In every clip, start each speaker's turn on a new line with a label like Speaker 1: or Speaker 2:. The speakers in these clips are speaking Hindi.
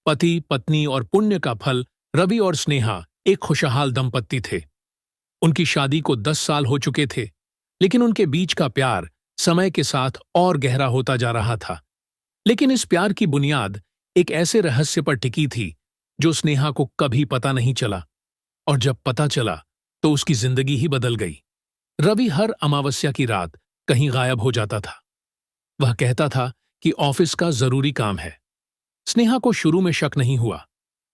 Speaker 1: पति, पत्नी और पुण्य का फल रवि और स्नेहा एक खुशहाल दंपत्ति थे। उनकी शादी को 10 साल हो चुके थे, लेकिन उनके बीच का प्यार समय के साथ और गहरा होता जा रहा था। लेकिन इस प्यार की बुनियाद एक ऐसे रहस्य पर टिकी थी जो स्नेहा को कभी पता नहीं चला, और जब पता चला तो उसकी जिंदगी ही बदल गई। रवि हर अमावस्या की रात कहीं गायब हो जाता था। वह कहता था कि ऑफिस का जरूरी काम है। स्नेहा को शुरू में शक नहीं हुआ,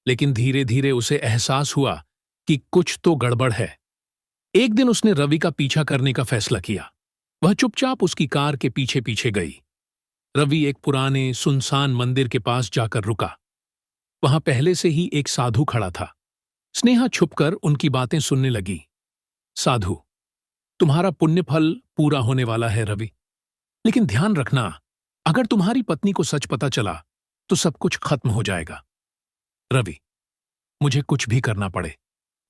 Speaker 1: लेकिन धीरे धीरे उसे एहसास हुआ कि कुछ तो गड़बड़ है। एक दिन उसने रवि का पीछा करने का फैसला किया। वह चुपचाप उसकी कार के पीछे पीछे गई। रवि एक पुराने सुनसान मंदिर के पास जाकर रुका। वहां पहले से ही एक साधु खड़ा था। स्नेहा छुपकर उनकी बातें सुनने लगी। साधु, तुम्हारा पुण्य फल पूरा होने वाला है रवि, लेकिन ध्यान रखना, अगर तुम्हारी पत्नी को सच पता चला तो सब कुछ खत्म हो जाएगा। रवि, मुझे कुछ भी करना पड़े,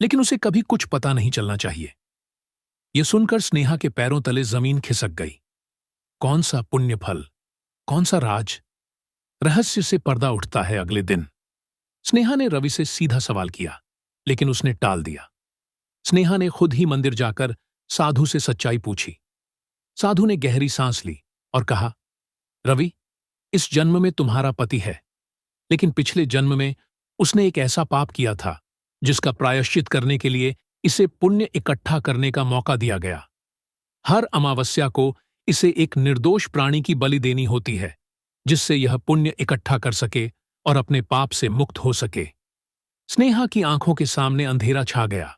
Speaker 1: लेकिन उसे कभी कुछ पता नहीं चलना चाहिए। यह सुनकर स्नेहा के पैरों तले जमीन खिसक गई। कौन सा पुण्य फल, कौन सा राज? रहस्य से पर्दा उठता है अगले दिन। स्नेहा ने रवि से सीधा सवाल किया, लेकिन उसने टाल दिया। स्नेहा ने खुद ही मंदिर जाकर साधु से सच्चाई पूछी। साधु ने गहरी सांस ली और कहा, रवि, इस जन्म में तुम्हारा पति है, लेकिन पिछले जन्म में उसने एक ऐसा पाप किया था जिसका प्रायश्चित करने के लिए इसे पुण्य इकट्ठा करने का मौका दिया गया। हर अमावस्या को इसे एक निर्दोष प्राणी की बलि देनी होती है, जिससे यह पुण्य इकट्ठा कर सके और अपने पाप से मुक्त हो सके। स्नेहा की आंखों के सामने अंधेरा छा गया।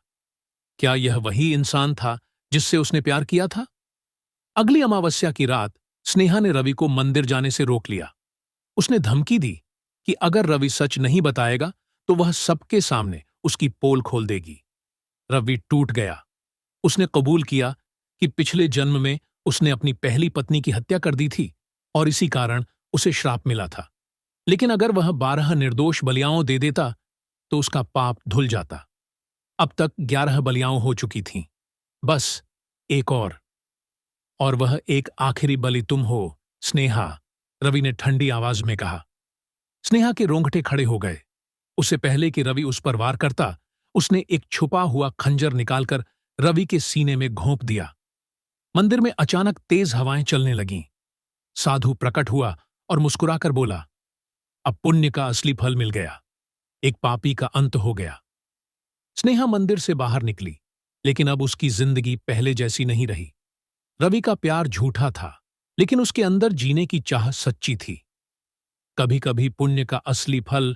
Speaker 1: क्या यह वही इंसान था जिससे उसने प्यार किया था? अगली अमावस्या की रात स्नेहा ने रवि को मंदिर जाने से रोक लिया। उसने धमकी दी कि अगर रवि सच नहीं बताएगा तो वह सबके सामने उसकी पोल खोल देगी। रवि टूट गया। उसने कबूल किया कि पिछले जन्म में उसने अपनी पहली पत्नी की हत्या कर दी थी और इसी कारण उसे श्राप मिला था। लेकिन अगर वह 12 निर्दोष बलियाओं दे देता तो उसका पाप धुल जाता। अब तक 11 बलियाओं हो चुकी थीं। बस एक और वह एक आखिरी बलि तुम हो, स्नेहा, रवि ने ठंडी आवाज में कहा। स्नेहा के रोंगटे खड़े हो गए। उससे पहले कि रवि उस पर वार करता, उसने एक छुपा हुआ खंजर निकालकर रवि के सीने में घोंप दिया। मंदिर में अचानक तेज हवाएं चलने लगीं। साधु प्रकट हुआ और मुस्कुराकर बोला, अब पुण्य का असली फल मिल गया, एक पापी का अंत हो गया। स्नेहा मंदिर से बाहर निकली, लेकिन अब उसकी जिंदगी पहले जैसी नहीं रही। रवि का प्यार झूठा था, लेकिन उसके अंदर जीने की चाह सच्ची थी। कभी कभी पुण्य का असली फल